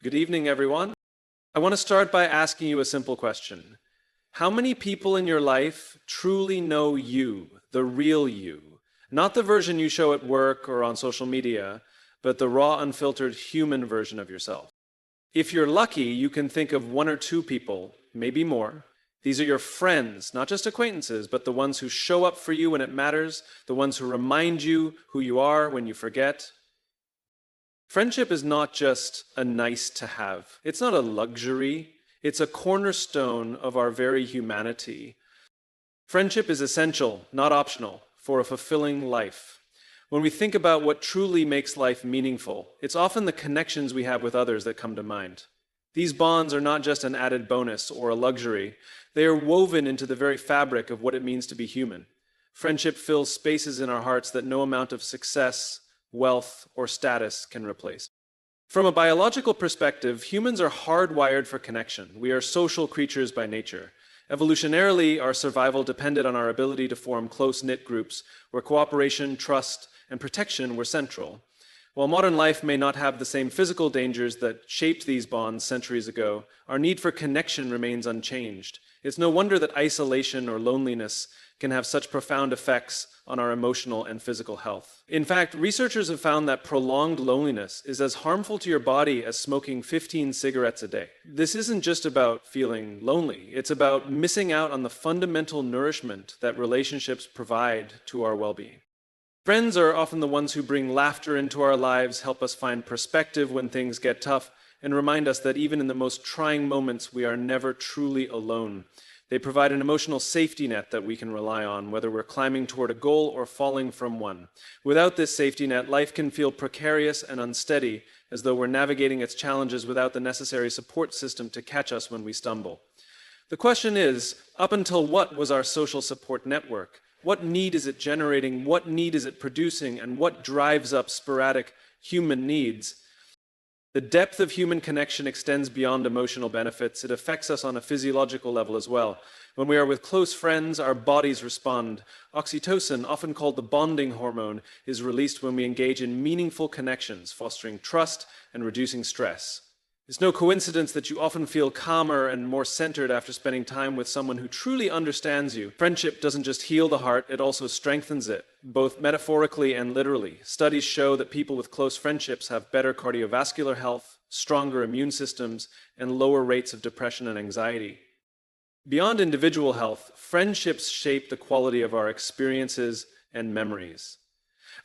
Good evening, everyone. I want to start by asking you a simple question. How many people in your life truly know you, the real you? Not the version you show at work or on social media, but the raw, unfiltered human version of yourself. If you're lucky, you can think of one or two people, maybe more. These are your friends, not just acquaintances, but the ones who show up for you when it matters, the ones who remind you who you are when you forget. Friendship is not just a nice to have. It's not a luxury. It's a cornerstone of our very humanity. Friendship is essential, not optional, for a fulfilling life. When we think about what truly makes life meaningful, it's often the connections we have with others that come to mind. These bonds are not just an added bonus or a luxury. They are woven into the very fabric of what it means to be human. Friendship fills spaces in our hearts that no amount of success, wealth, or status can replace. From a biological perspective, humans are hardwired for connection. We are social creatures by nature. Evolutionarily, our survival depended on our ability to form close-knit groups where cooperation, trust, and protection were central. While modern life may not have the same physical dangers that shaped these bonds centuries ago, our need for connection remains unchanged. It's no wonder that isolation or loneliness can have such profound effects on our emotional and physical health. In fact, researchers have found that prolonged loneliness is as harmful to your body as smoking 15 cigarettes a day. This isn't just about feeling lonely. It's about missing out on the fundamental nourishment that relationships provide to our well-being. Friends are often the ones who bring laughter into our lives, help us find perspective when things get tough, and remind us that even in the most trying moments, we are never truly alone. They provide an emotional safety net that we can rely on, whether we're climbing toward a goal or falling from one. Without this safety net, life can feel precarious and unsteady, as though we're navigating its challenges without the necessary support system to catch us when we stumble. The question is, up until what was our social support network? What need is it generating? What need is it producing? And what drives up sporadic human needs? The depth of human connection extends beyond emotional benefits. It affects us on a physiological level as well. When we are with close friends, our bodies respond. Oxytocin, often called the bonding hormone, is released when we engage in meaningful connections, fostering trust and reducing stress. It's no coincidence that you often feel calmer and more centered after spending time with someone who truly understands you. Friendship doesn't just heal the heart, it also strengthens it, both metaphorically and literally. Studies show that people with close friendships have better cardiovascular health, stronger immune systems, and lower rates of depression and anxiety. Beyond individual health, friendships shape the quality of our experiences and memories.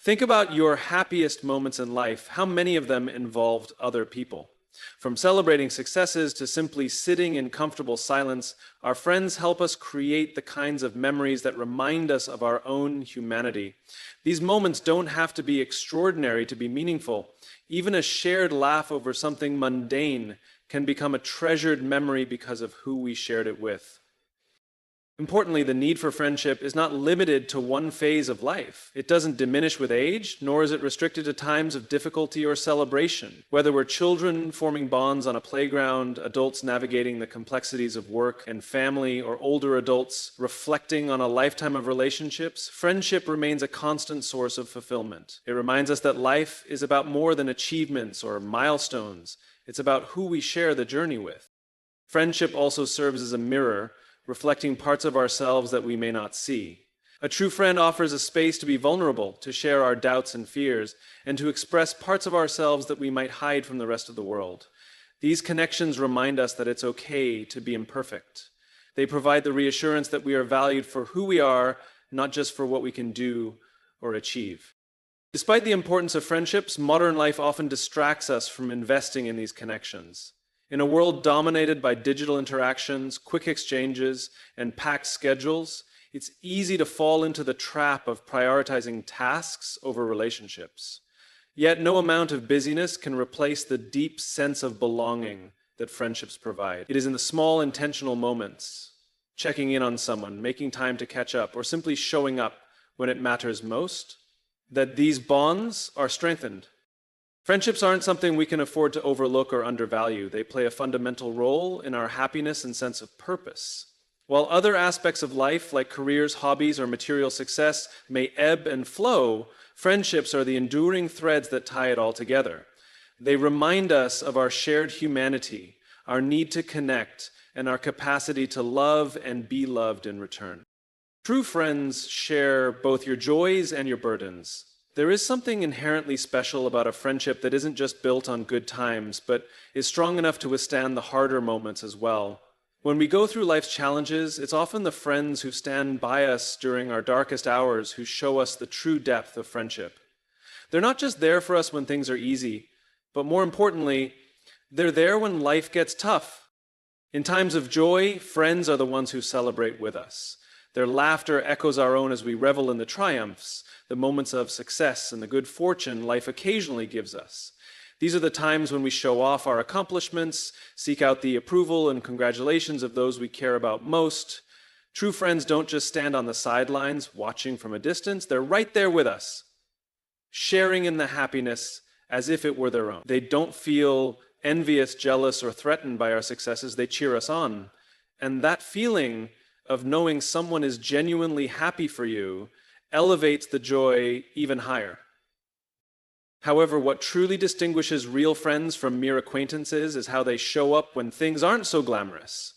Think about your happiest moments in life. How many of them involved other people? From celebrating successes to simply sitting in comfortable silence, our friends help us create the kinds of memories that remind us of our own humanity. These moments don't have to be extraordinary to be meaningful. Even a shared laugh over something mundane can become a treasured memory because of who we shared it with. Importantly, the need for friendship is not limited to one phase of life. It doesn't diminish with age, nor is it restricted to times of difficulty or celebration. Whether we're children forming bonds on a playground, adults navigating the complexities of work and family, or older adults reflecting on a lifetime of relationships, friendship remains a constant source of fulfillment. It reminds us that life is about more than achievements or milestones. It's about who we share the journey with. Friendship also serves as a mirror, reflecting parts of ourselves that we may not see. A true friend offers a space to be vulnerable, to share our doubts and fears, and to express parts of ourselves that we might hide from the rest of the world. These connections remind us that it's okay to be imperfect. They provide the reassurance that we are valued for who we are, not just for what we can do or achieve. Despite the importance of friendships, modern life often distracts us from investing in these connections. In a world dominated by digital interactions, quick exchanges, and packed schedules, it's easy to fall into the trap of prioritizing tasks over relationships. Yet no amount of busyness can replace the deep sense of belonging that friendships provide. It is in the small intentional moments, checking in on someone, making time to catch up, or simply showing up when it matters most, that these bonds are strengthened. Friendships aren't something we can afford to overlook or undervalue. They play a fundamental role in our happiness and sense of purpose. While other aspects of life, like careers, hobbies, or material success, may ebb and flow, friendships are the enduring threads that tie it all together. They remind us of our shared humanity, our need to connect, and our capacity to love and be loved in return. True friends share both your joys and your burdens. There is something inherently special about a friendship that isn't just built on good times, but is strong enough to withstand the harder moments as well. When we go through life's challenges, it's often the friends who stand by us during our darkest hours who show us the true depth of friendship. They're not just there for us when things are easy, but more importantly, they're there when life gets tough. In times of joy, friends are the ones who celebrate with us. Their laughter echoes our own as we revel in the triumphs, the moments of success, and the good fortune life occasionally gives us. These are the times when we show off our accomplishments, seek out the approval and congratulations of those we care about most. True friends don't just stand on the sidelines, watching from a distance. They're right there with us, sharing in the happiness as if it were their own. They don't feel envious, jealous, or threatened by our successes. They cheer us on. And that feeling of knowing someone is genuinely happy for you elevates the joy even higher. However, what truly distinguishes real friends from mere acquaintances is how they show up when things aren't so glamorous.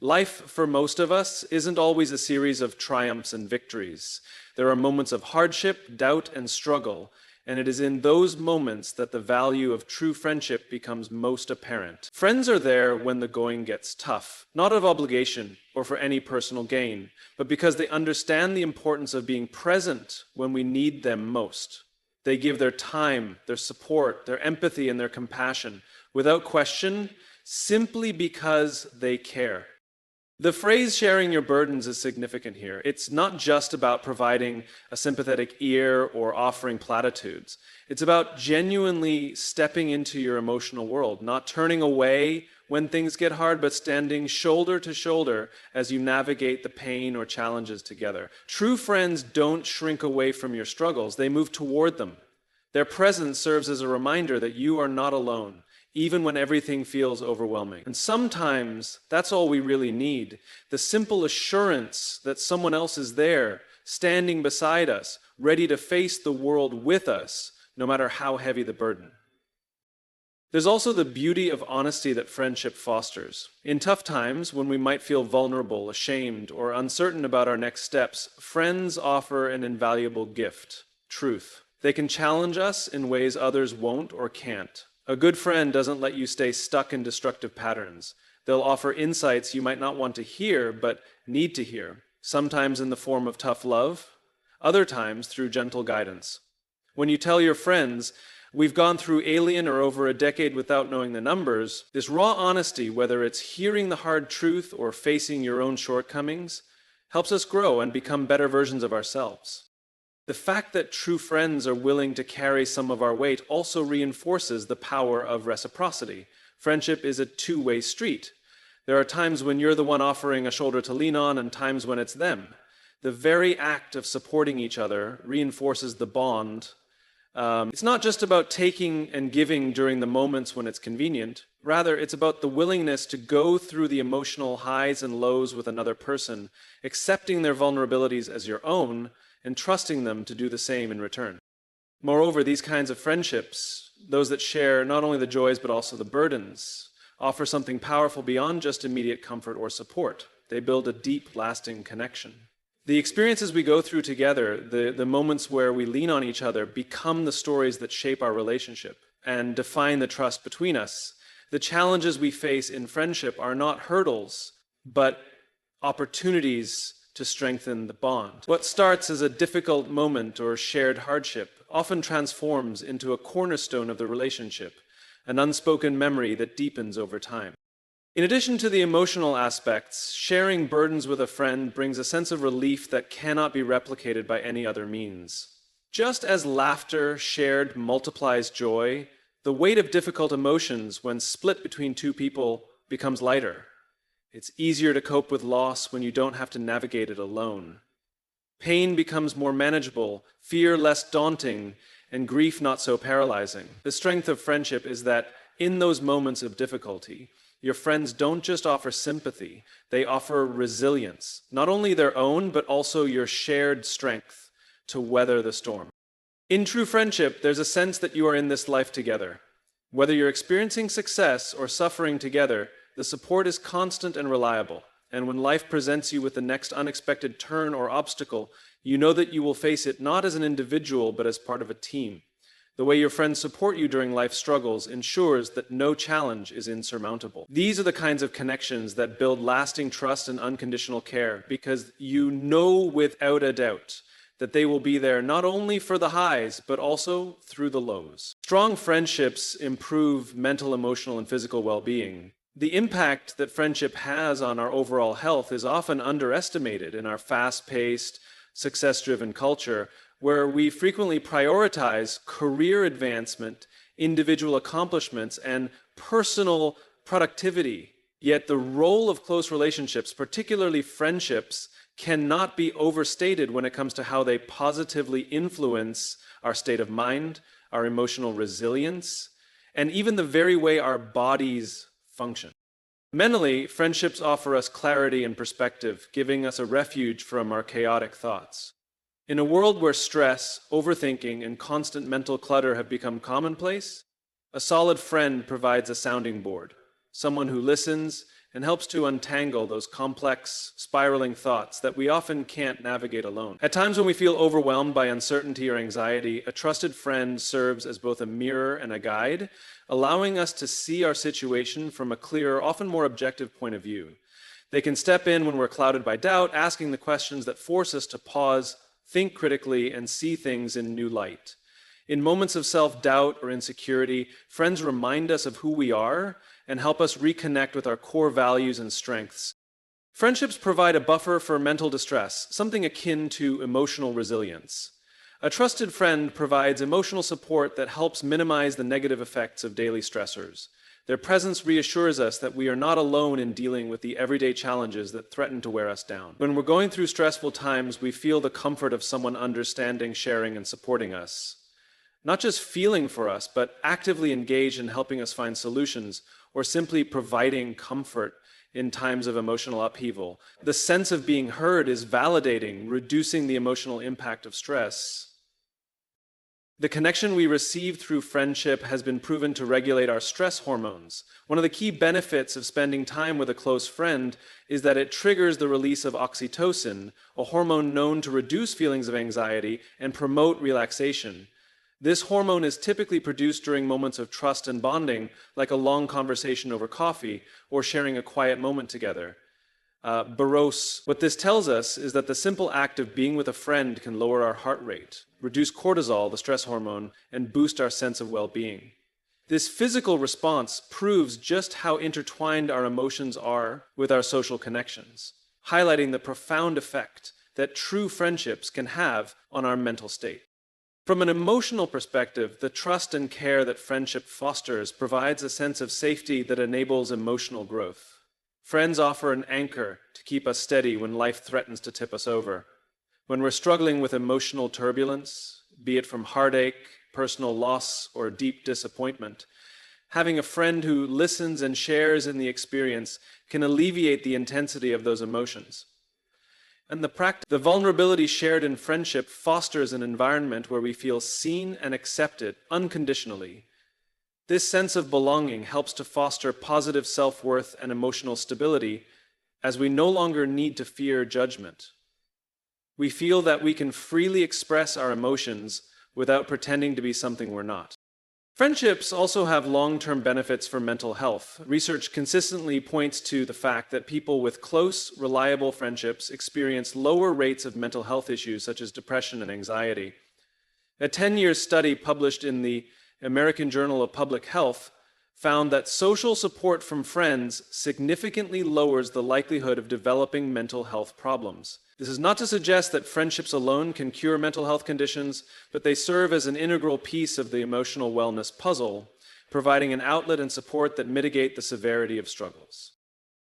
Life, for most of us, isn't always a series of triumphs and victories. There are moments of hardship, doubt, and struggle, and it is in those moments that the value of true friendship becomes most apparent. Friends are there when the going gets tough, not of obligation or for any personal gain, but because they understand the importance of being present when we need them most. They give their time, their support, their empathy, and their compassion, without question, simply because they care. The phrase sharing your burdens is significant here. It's not just about providing a sympathetic ear or offering platitudes. It's about genuinely stepping into your emotional world, not turning away when things get hard, but standing shoulder to shoulder as you navigate the pain or challenges together. True friends don't shrink away from your struggles. They move toward them. Their presence serves as a reminder that you are not alone, even when everything feels overwhelming. And sometimes that's all we really need. The simple assurance that someone else is there, standing beside us, ready to face the world with us, no matter how heavy the burden. There's also the beauty of honesty that friendship fosters. In tough times, when we might feel vulnerable, ashamed, or uncertain about our next steps, friends offer an invaluable gift: truth. They can challenge us in ways others won't or can't. A good friend doesn't let you stay stuck in destructive patterns. They'll offer insights you might not want to hear, but need to hear, sometimes in the form of tough love, other times through gentle guidance. When you tell your friends, "We've gone through alien or over a decade without knowing the numbers," this raw honesty, whether it's hearing the hard truth or facing your own shortcomings, helps us grow and become better versions of ourselves. The fact that true friends are willing to carry some of our weight also reinforces the power of reciprocity. Friendship is a two-way street. There are times when you're the one offering a shoulder to lean on and times when it's them. The very act of supporting each other reinforces the bond. It's not just about taking and giving during the moments when it's convenient. Rather, it's about the willingness to go through the emotional highs and lows with another person, accepting their vulnerabilities as your own, and trusting them to do the same in return. Moreover, these kinds of friendships, those that share not only the joys but also the burdens, offer something powerful beyond just immediate comfort or support. They build a deep, lasting connection. The experiences we go through together, the moments where we lean on each other, become the stories that shape our relationship and define the trust between us. The challenges we face in friendship are not hurdles, but opportunities to strengthen the bond. What starts as a difficult moment or shared hardship often transforms into a cornerstone of the relationship, an unspoken memory that deepens over time. In addition to the emotional aspects, sharing burdens with a friend brings a sense of relief that cannot be replicated by any other means. Just as laughter shared multiplies joy, the weight of difficult emotions when split between two people becomes lighter. It's easier to cope with loss when you don't have to navigate it alone. Pain becomes more manageable, fear less daunting, and grief not so paralyzing. The strength of friendship is that in those moments of difficulty, your friends don't just offer sympathy, they offer resilience, not only their own, but also your shared strength to weather the storm. In true friendship, there's a sense that you are in this life together. Whether you're experiencing success or suffering together, the support is constant and reliable. And when life presents you with the next unexpected turn or obstacle, you know that you will face it not as an individual, but as part of a team. The way your friends support you during life's struggles ensures that no challenge is insurmountable. These are the kinds of connections that build lasting trust and unconditional care, because you know without a doubt that they will be there not only for the highs, but also through the lows. Strong friendships improve mental, emotional, and physical well-being. The impact that friendship has on our overall health is often underestimated in our fast-paced, success-driven culture, where we frequently prioritize career advancement, individual accomplishments, and personal productivity. Yet the role of close relationships, particularly friendships, cannot be overstated when it comes to how they positively influence our state of mind, our emotional resilience, and even the very way our bodies function. Mentally, friendships offer us clarity and perspective, giving us a refuge from our chaotic thoughts. In a world where stress, overthinking, and constant mental clutter have become commonplace, a solid friend provides a sounding board, someone who listens and helps to untangle those complex, spiraling thoughts that we often can't navigate alone. At times when we feel overwhelmed by uncertainty or anxiety, a trusted friend serves as both a mirror and a guide, allowing us to see our situation from a clearer, often more objective point of view. They can step in when we're clouded by doubt, asking the questions that force us to pause, think critically, and see things in new light. In moments of self-doubt or insecurity, friends remind us of who we are and help us reconnect with our core values and strengths. Friendships provide a buffer for mental distress, something akin to emotional resilience. A trusted friend provides emotional support that helps minimize the negative effects of daily stressors. Their presence reassures us that we are not alone in dealing with the everyday challenges that threaten to wear us down. When we're going through stressful times, we feel the comfort of someone understanding, sharing, and supporting us. Not just feeling for us, but actively engaged in helping us find solutions or simply providing comfort in times of emotional upheaval. The sense of being heard is validating, reducing the emotional impact of stress. The connection we receive through friendship has been proven to regulate our stress hormones. One of the key benefits of spending time with a close friend is that it triggers the release of oxytocin, a hormone known to reduce feelings of anxiety and promote relaxation. This hormone is typically produced during moments of trust and bonding, like a long conversation over coffee or sharing a quiet moment together. Barros, what this tells us is that the simple act of being with a friend can lower our heart rate, reduce cortisol, the stress hormone, and boost our sense of well-being. This physical response proves just how intertwined our emotions are with our social connections, highlighting the profound effect that true friendships can have on our mental state. From an emotional perspective, the trust and care that friendship fosters provides a sense of safety that enables emotional growth. Friends offer an anchor to keep us steady when life threatens to tip us over. When we're struggling with emotional turbulence, be it from heartache, personal loss, or deep disappointment, having a friend who listens and shares in the experience can alleviate the intensity of those emotions. And the vulnerability shared in friendship fosters an environment where we feel seen and accepted unconditionally. This sense of belonging helps to foster positive self-worth and emotional stability, as we no longer need to fear judgment. We feel that we can freely express our emotions without pretending to be something we're not. Friendships also have long-term benefits for mental health. Research consistently points to the fact that people with close, reliable friendships experience lower rates of mental health issues such as depression and anxiety. A 10-year study published in the American Journal of Public Health found that social support from friends significantly lowers the likelihood of developing mental health problems. This is not to suggest that friendships alone can cure mental health conditions, but they serve as an integral piece of the emotional wellness puzzle, providing an outlet and support that mitigate the severity of struggles.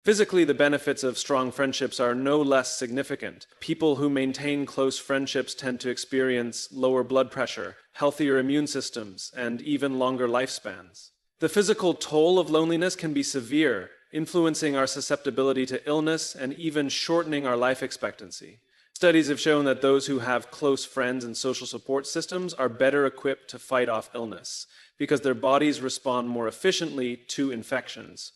Physically, the benefits of strong friendships are no less significant. People who maintain close friendships tend to experience lower blood pressure, healthier immune systems, and even longer lifespans. The physical toll of loneliness can be severe, influencing our susceptibility to illness and even shortening our life expectancy. Studies have shown that those who have close friends and social support systems are better equipped to fight off illness. because their bodies respond more efficiently to infections.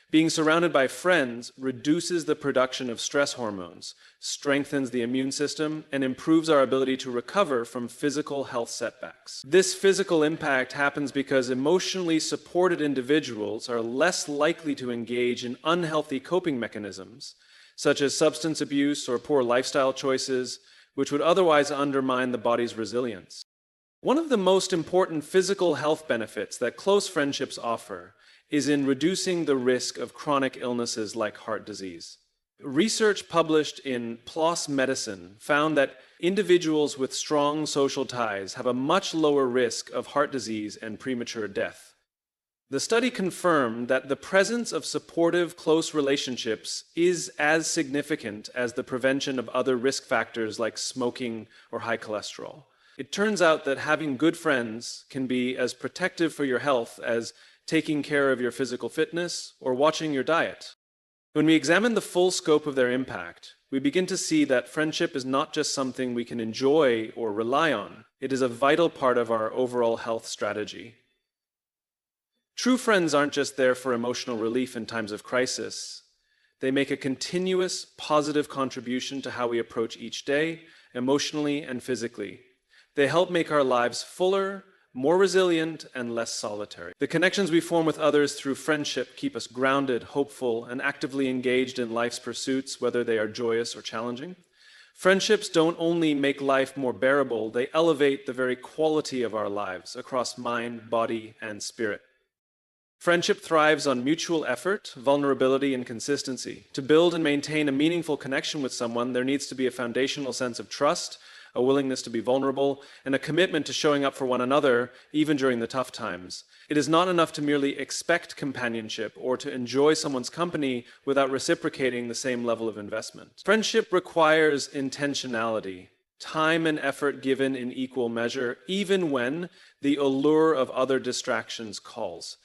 Being surrounded by friends reduces the production of stress hormones, strengthens the immune system, and improves our ability to recover from physical health setbacks. This physical impact happens because emotionally supported individuals are less likely to engage in unhealthy coping mechanisms, such as substance abuse or poor lifestyle choices, which would otherwise undermine the body's resilience. One of the most important physical health benefits that close friendships offer is in reducing the risk of chronic illnesses like heart disease. Research published in PLOS Medicine found that individuals with strong social ties have a much lower risk of heart disease and premature death. The study confirmed that the presence of supportive, close relationships is as significant as the prevention of other risk factors like smoking or high cholesterol. It turns out that having good friends can be as protective for your health as taking care of your physical fitness or watching your diet. When we examine the full scope of their impact, we begin to see that friendship is not just something we can enjoy or rely on. It is a vital part of our overall health strategy. True friends aren't just there for emotional relief in times of crisis. They make a continuous, positive contribution to how we approach each day, emotionally and physically. They help make our lives fuller, more resilient, and less solitary. The connections we form with others through friendship keep us grounded, hopeful, and actively engaged in life's pursuits, whether they are joyous or challenging. Friendships don't only make life more bearable, they elevate the very quality of our lives across mind, body, and spirit. Friendship thrives on mutual effort, vulnerability, and consistency. To build and maintain a meaningful connection with someone, there needs to be a foundational sense of trust, a willingness to be vulnerable, and a commitment to showing up for one another, even during the tough times. It is not enough to merely expect companionship or to enjoy someone's company without reciprocating the same level of investment. Friendship requires intentionality, time and effort given in equal measure, even when the allure of other distractions calls.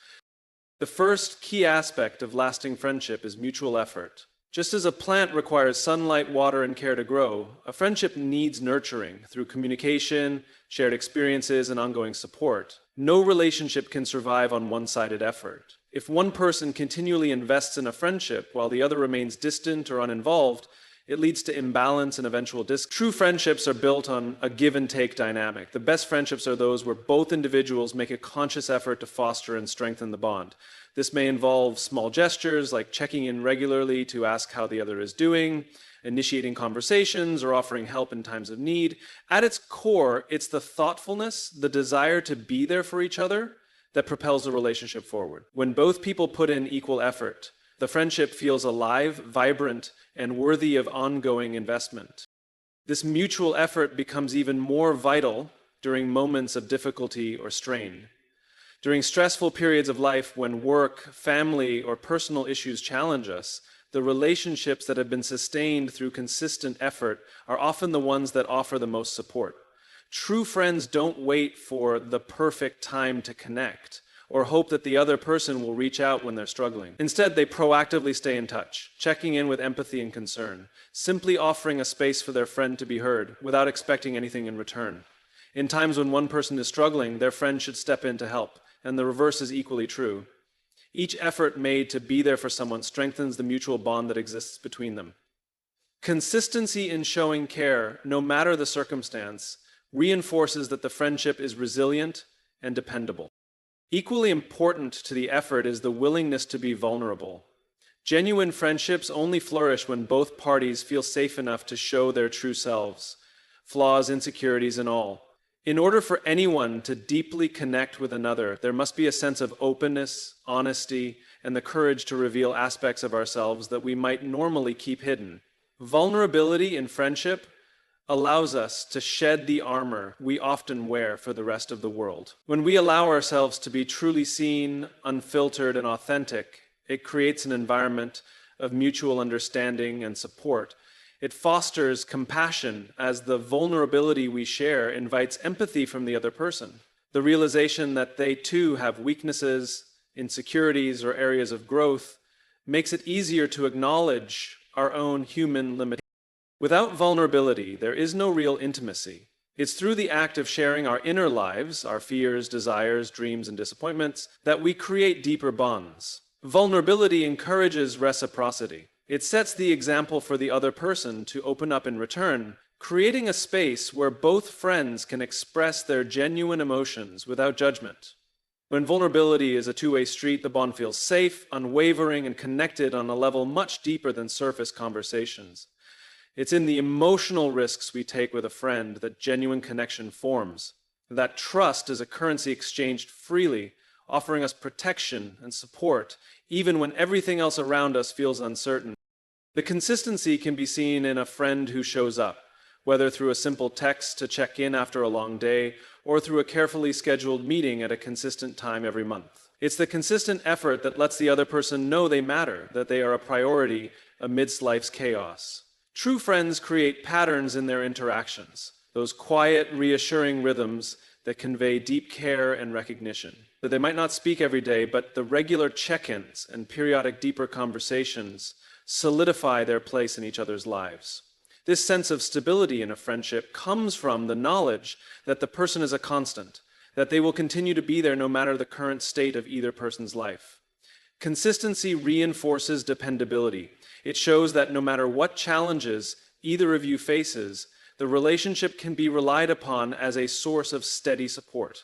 The first key aspect of lasting friendship is mutual effort. Just as a plant requires sunlight, water, and care to grow, a friendship needs nurturing through communication, shared experiences, and ongoing support. No relationship can survive on one-sided effort. If one person continually invests in a friendship while the other remains distant or uninvolved, it leads to imbalance and eventual disconnect. True friendships are built on a give-and-take dynamic. The best friendships are those where both individuals make a conscious effort to foster and strengthen the bond. This may involve small gestures like checking in regularly to ask how the other is doing, initiating conversations, or offering help in times of need. At its core, it's the thoughtfulness, the desire to be there for each other that propels the relationship forward. When both people put in equal effort, the friendship feels alive, vibrant, and worthy of ongoing investment. This mutual effort becomes even more vital during moments of difficulty or strain. During stressful periods of life when work, family, or personal issues challenge us, the relationships that have been sustained through consistent effort are often the ones that offer the most support. True friends don't wait for the perfect time to connect or hope that the other person will reach out when they're struggling. Instead, they proactively stay in touch, checking in with empathy and concern, simply offering a space for their friend to be heard without expecting anything in return. In times when one person is struggling, their friend should step in to help, and the reverse is equally true. Each effort made to be there for someone strengthens the mutual bond that exists between them. Consistency in showing care, no matter the circumstance, reinforces that the friendship is resilient and dependable. Equally important to the effort is the willingness to be vulnerable. Genuine friendships only flourish when both parties feel safe enough to show their true selves, flaws, insecurities, and all. In order for anyone to deeply connect with another, there must be a sense of openness, honesty, and the courage to reveal aspects of ourselves that we might normally keep hidden. Vulnerability in friendship allows us to shed the armor we often wear for the rest of the world. When we allow ourselves to be truly seen, unfiltered, and authentic, it creates an environment of mutual understanding and support. It fosters compassion as the vulnerability we share invites empathy from the other person. The realization that they too have weaknesses, insecurities, or areas of growth makes it easier to acknowledge our own human limitations. Without vulnerability, there is no real intimacy. It's through the act of sharing our inner lives, our fears, desires, dreams, and disappointments, that we create deeper bonds. Vulnerability encourages reciprocity. It sets the example for the other person to open up in return, creating a space where both friends can express their genuine emotions without judgment. When vulnerability is a two-way street, the bond feels safe, unwavering, and connected on a level much deeper than surface conversations. It's in the emotional risks we take with a friend that genuine connection forms. That trust is a currency exchanged freely, offering us protection and support, even when everything else around us feels uncertain. The consistency can be seen in a friend who shows up, whether through a simple text to check in after a long day, or through a carefully scheduled meeting at a consistent time every month. It's the consistent effort that lets the other person know they matter, that they are a priority amidst life's chaos. True friends create patterns in their interactions, those quiet, reassuring rhythms that convey deep care and recognition. That they might not speak every day, but the regular check-ins and periodic deeper conversations solidify their place in each other's lives. This sense of stability in a friendship comes from the knowledge that the person is a constant, that they will continue to be there no matter the current state of either person's life. Consistency reinforces dependability. It shows that no matter what challenges either of you faces, the relationship can be relied upon as a source of steady support.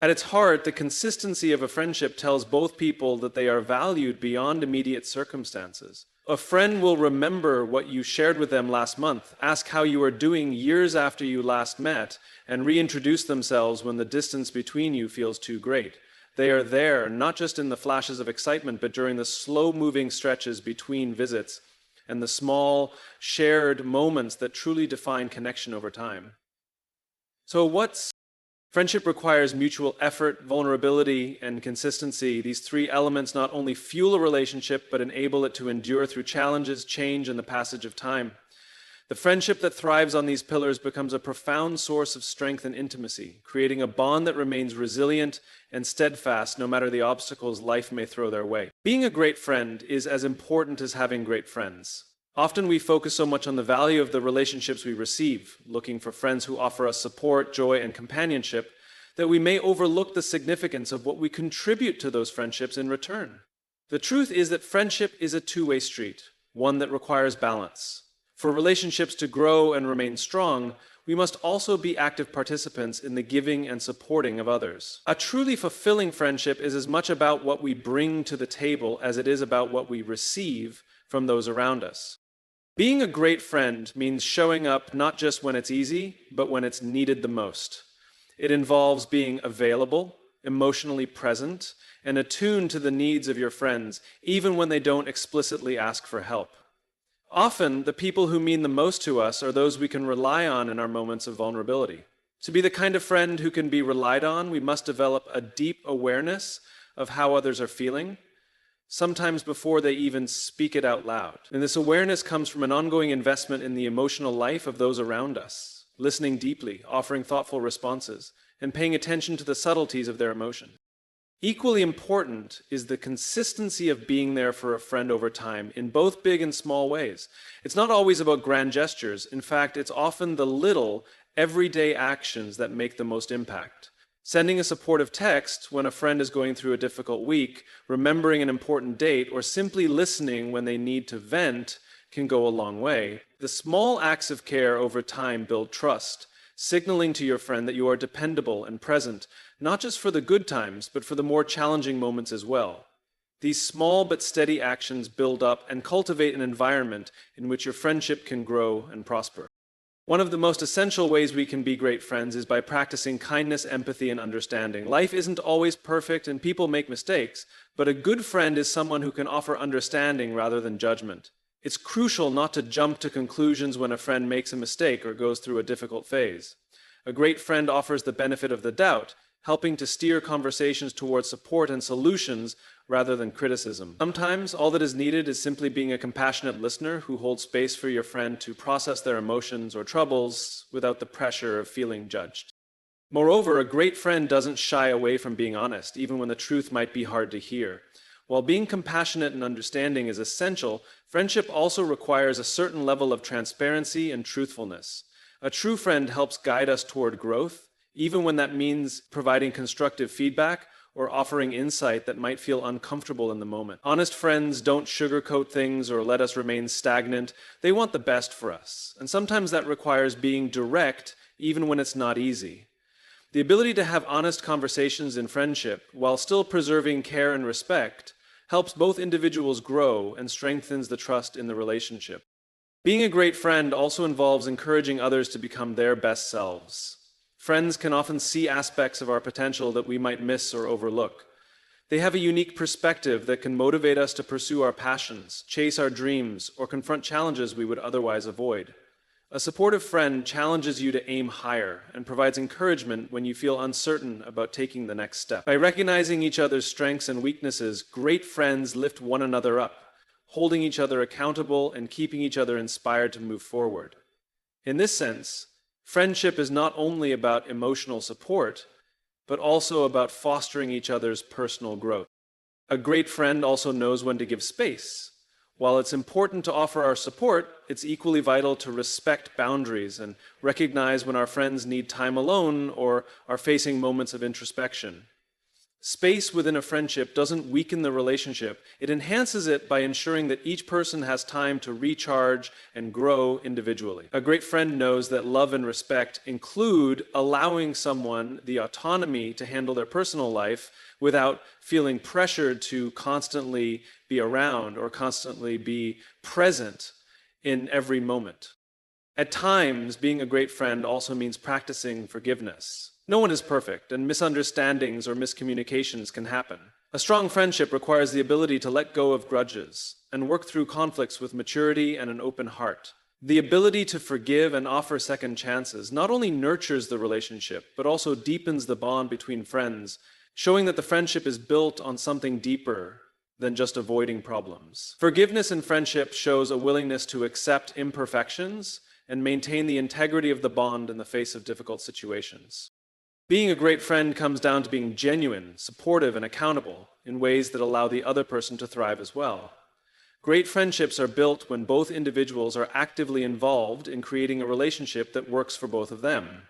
At its heart, the consistency of a friendship tells both people that they are valued beyond immediate circumstances. A friend will remember what you shared with them last month, ask how you are doing years after you last met, and reintroduce themselves when the distance between you feels too great. They are there, not just in the flashes of excitement, but during the slow-moving stretches between visits and the small, shared moments that truly define connection over time. Friendship requires mutual effort, vulnerability, and consistency. These three elements not only fuel a relationship, but enable it to endure through challenges, change, and the passage of time. The friendship that thrives on these pillars becomes a profound source of strength and intimacy, creating a bond that remains resilient and steadfast no matter the obstacles life may throw their way. Being a great friend is as important as having great friends. Often we focus so much on the value of the relationships we receive, looking for friends who offer us support, joy, and companionship, that we may overlook the significance of what we contribute to those friendships in return. The truth is that friendship is a two-way street, one that requires balance. For relationships to grow and remain strong, we must also be active participants in the giving and supporting of others. A truly fulfilling friendship is as much about what we bring to the table as it is about what we receive from those around us. Being a great friend means showing up not just when it's easy, but when it's needed the most. It involves being available, emotionally present, and attuned to the needs of your friends, even when they don't explicitly ask for help. Often, the people who mean the most to us are those we can rely on in our moments of vulnerability. To be the kind of friend who can be relied on, we must develop a deep awareness of how others are feeling, sometimes before they even speak it out loud. And this awareness comes from an ongoing investment in the emotional life of those around us, listening deeply, offering thoughtful responses, and paying attention to the subtleties of their emotion. Equally important is the consistency of being there for a friend over time in both big and small ways. It's not always about grand gestures. In fact, it's often the little, everyday actions that make the most impact. Sending a supportive text when a friend is going through a difficult week, remembering an important date, or simply listening when they need to vent can go a long way. The small acts of care over time build trust, signaling to your friend that you are dependable and present, not just for the good times, but for the more challenging moments as well. These small but steady actions build up and cultivate an environment in which your friendship can grow and prosper. One of the most essential ways we can be great friends is by practicing kindness, empathy, and understanding. Life isn't always perfect and people make mistakes, but a good friend is someone who can offer understanding rather than judgment. It's crucial not to jump to conclusions when a friend makes a mistake or goes through a difficult phase. A great friend offers the benefit of the doubt, helping to steer conversations towards support and solutions rather than criticism. Sometimes all that is needed is simply being a compassionate listener who holds space for your friend to process their emotions or troubles without the pressure of feeling judged. Moreover, a great friend doesn't shy away from being honest, even when the truth might be hard to hear. While being compassionate and understanding is essential, friendship also requires a certain level of transparency and truthfulness. A true friend helps guide us toward growth, even when that means providing constructive feedback or offering insight that might feel uncomfortable in the moment. Honest friends don't sugarcoat things or let us remain stagnant. They want the best for us. And sometimes that requires being direct, even when it's not easy. The ability to have honest conversations in friendship, while still preserving care and respect, helps both individuals grow and strengthens the trust in the relationship. Being a great friend also involves encouraging others to become their best selves. Friends can often see aspects of our potential that we might miss or overlook. They have a unique perspective that can motivate us to pursue our passions, chase our dreams, or confront challenges we would otherwise avoid. A supportive friend challenges you to aim higher and provides encouragement when you feel uncertain about taking the next step. By recognizing each other's strengths and weaknesses, great friends lift one another up, holding each other accountable and keeping each other inspired to move forward. In this sense, friendship is not only about emotional support, but also about fostering each other's personal growth. A great friend also knows when to give space. While it's important to offer our support, it's equally vital to respect boundaries and recognize when our friends need time alone or are facing moments of introspection. Space within a friendship doesn't weaken the relationship. It enhances it by ensuring that each person has time to recharge and grow individually. A great friend knows that love and respect include allowing someone the autonomy to handle their personal life without feeling pressured to constantly be around or constantly be present in every moment. At times, being a great friend also means practicing forgiveness. No one is perfect, and misunderstandings or miscommunications can happen. A strong friendship requires the ability to let go of grudges and work through conflicts with maturity and an open heart. The ability to forgive and offer second chances not only nurtures the relationship, but also deepens the bond between friends, showing that the friendship is built on something deeper than just avoiding problems. Forgiveness in friendship shows a willingness to accept imperfections and maintain the integrity of the bond in the face of difficult situations. Being a great friend comes down to being genuine, supportive, and accountable in ways that allow the other person to thrive as well. Great friendships are built when both individuals are actively involved in creating a relationship that works for both of them.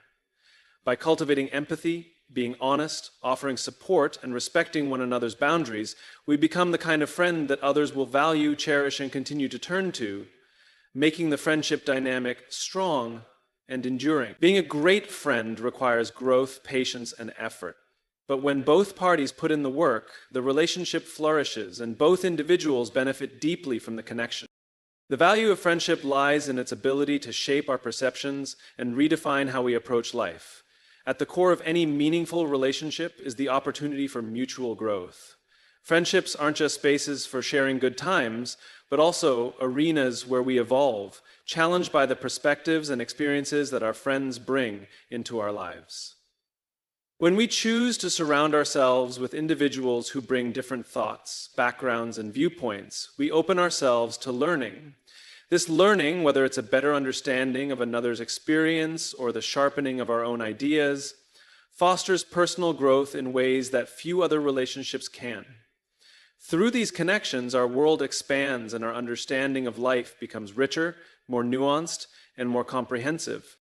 By cultivating empathy, being honest, offering support, and respecting one another's boundaries, we become the kind of friend that others will value, cherish, and continue to turn to, making the friendship dynamic strong and enduring. Being a great friend requires growth, patience, and effort. But when both parties put in the work, the relationship flourishes and both individuals benefit deeply from the connection. The value of friendship lies in its ability to shape our perceptions and redefine how we approach life. At the core of any meaningful relationship is the opportunity for mutual growth. Friendships aren't just spaces for sharing good times, but also arenas where we evolve, challenged by the perspectives and experiences that our friends bring into our lives. When we choose to surround ourselves with individuals who bring different thoughts, backgrounds, and viewpoints, we open ourselves to learning. This learning, whether it's a better understanding of another's experience or the sharpening of our own ideas, fosters personal growth in ways that few other relationships can. Through these connections, our world expands and our understanding of life becomes richer, more nuanced, and more comprehensive.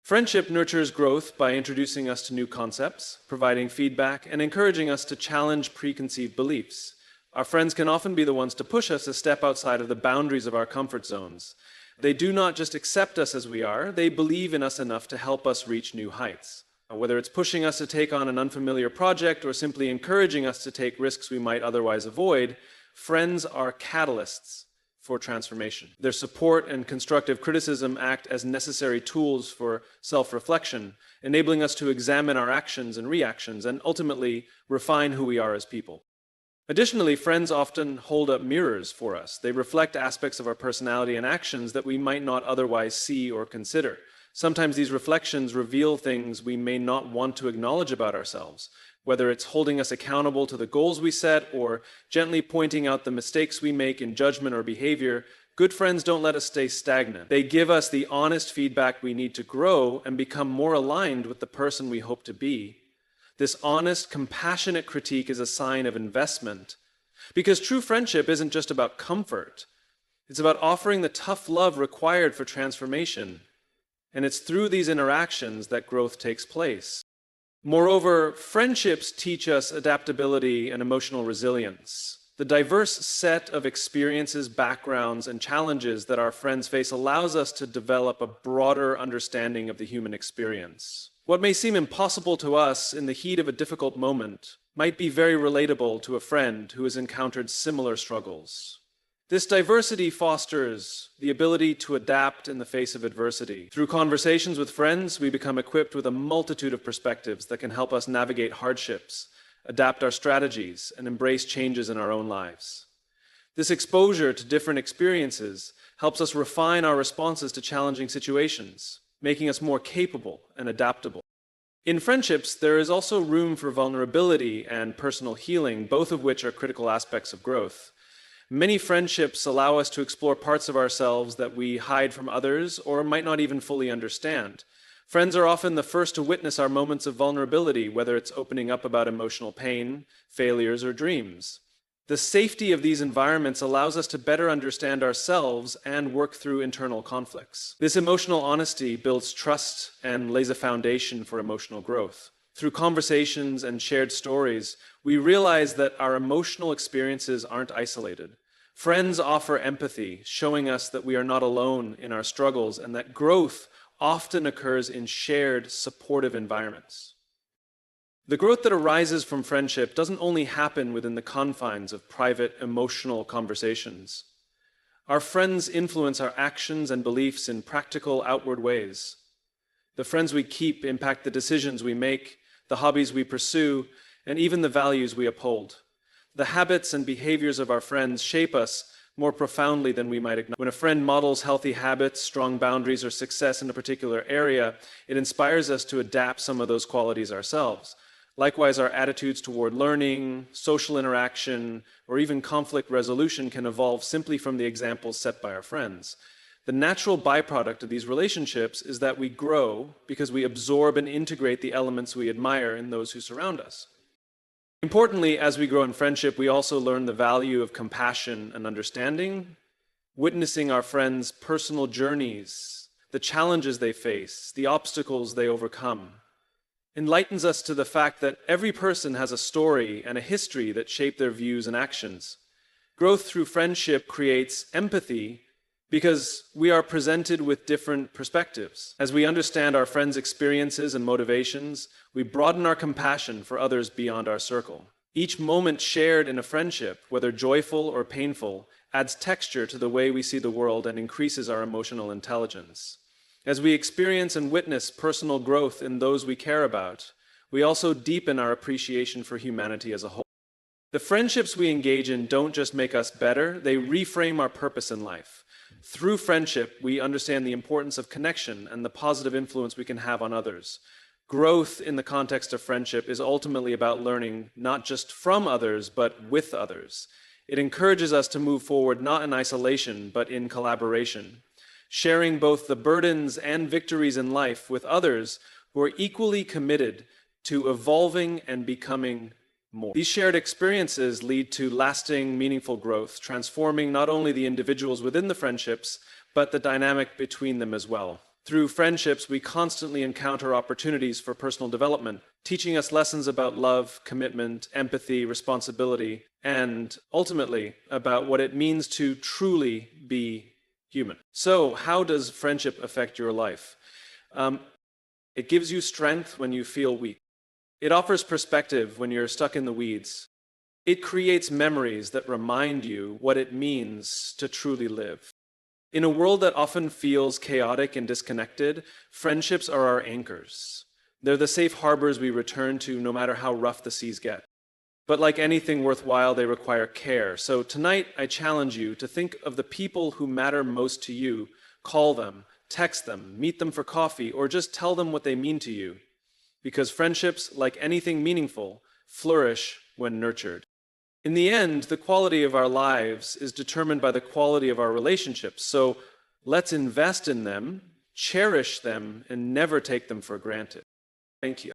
Friendship nurtures growth by introducing us to new concepts, providing feedback, and encouraging us to challenge preconceived beliefs. Our friends can often be the ones to push us a step outside of the boundaries of our comfort zones. They do not just accept us as we are, they believe in us enough to help us reach new heights. Whether it's pushing us to take on an unfamiliar project or simply encouraging us to take risks we might otherwise avoid, friends are catalysts for transformation. Their support and constructive criticism act as necessary tools for self-reflection, enabling us to examine our actions and reactions and ultimately refine who we are as people. Additionally, friends often hold up mirrors for us. They reflect aspects of our personality and actions that we might not otherwise see or consider. Sometimes these reflections reveal things we may not want to acknowledge about ourselves, whether it's holding us accountable to the goals we set or gently pointing out the mistakes we make in judgment or behavior. Good friends don't let us stay stagnant. They give us the honest feedback we need to grow and become more aligned with the person we hope to be. This honest, compassionate critique is a sign of investment, because true friendship isn't just about comfort. It's about offering the tough love required for transformation. and it's through these interactions that growth takes place. Moreover, friendships teach us adaptability and emotional resilience. The diverse set of experiences, backgrounds, and challenges that our friends face allows us to develop a broader understanding of the human experience. What may seem impossible to us in the heat of a difficult moment might be very relatable to a friend who has encountered similar struggles. This diversity fosters the ability to adapt in the face of adversity. Through conversations with friends, we become equipped with a multitude of perspectives that can help us navigate hardships, adapt our strategies, and embrace changes in our own lives. This exposure to different experiences helps us refine our responses to challenging situations, making us more capable and adaptable. In friendships, there is also room for vulnerability and personal healing, both of which are critical aspects of growth. Many friendships allow us to explore parts of ourselves that we hide from others or might not even fully understand. Friends are often the first to witness our moments of vulnerability, whether it's opening up about emotional pain, failures, or dreams. The safety of these environments allows us to better understand ourselves and work through internal conflicts. This emotional honesty builds trust and lays a foundation for emotional growth. Through conversations and shared stories, we realize that our emotional experiences aren't isolated. Friends offer empathy, showing us that we are not alone in our struggles and that growth often occurs in shared, supportive environments. The growth that arises from friendship doesn't only happen within the confines of private, emotional conversations. Our friends influence our actions and beliefs in practical, outward ways. The friends we keep impact the decisions we make, the hobbies we pursue, and even the values we uphold. The habits and behaviors of our friends shape us more profoundly than we might acknowledge. When a friend models healthy habits, strong boundaries, or success in a particular area, it inspires us to adapt some of those qualities ourselves. Likewise, our attitudes toward learning, social interaction, or even conflict resolution can evolve simply from the examples set by our friends. The natural byproduct of these relationships is that we grow because we absorb and integrate the elements we admire in those who surround us. Importantly, as we grow in friendship, we also learn the value of compassion and understanding. Witnessing our friends' personal journeys, the challenges they face, the obstacles they overcome, enlightens us to the fact that every person has a story and a history that shape their views and actions. Growth through friendship creates empathy because we are presented with different perspectives. As we understand our friends' experiences and motivations, we broaden our compassion for others beyond our circle. Each moment shared in a friendship, whether joyful or painful, adds texture to the way we see the world and increases our emotional intelligence. As we experience and witness personal growth in those we care about, we also deepen our appreciation for humanity as a whole. The friendships we engage in don't just make us better, they reframe our purpose in life. Through friendship, we understand the importance of connection and the positive influence we can have on others. Growth in the context of friendship is ultimately about learning not just from others, but with others. It encourages us to move forward not in isolation, but in collaboration, sharing both the burdens and victories in life with others who are equally committed to evolving and becoming more. These shared experiences lead to lasting, meaningful growth, transforming not only the individuals within the friendships, but the dynamic between them as well. Through friendships, we constantly encounter opportunities for personal development, teaching us lessons about love, commitment, empathy, responsibility, and ultimately about what it means to truly be human. So, how does friendship affect your life? It gives you strength when you feel weak. It offers perspective when you're stuck in the weeds. It creates memories that remind you what it means to truly live. In a world that often feels chaotic and disconnected, friendships are our anchors. They're the safe harbors we return to no matter how rough the seas get. But like anything worthwhile, they require care. So tonight, I challenge you to think of the people who matter most to you. Call them, text them, meet them for coffee, or just tell them what they mean to you. Because friendships, like anything meaningful, flourish when nurtured. In the end, the quality of our lives is determined by the quality of our relationships. So let's invest in them, cherish them, and never take them for granted. Thank you.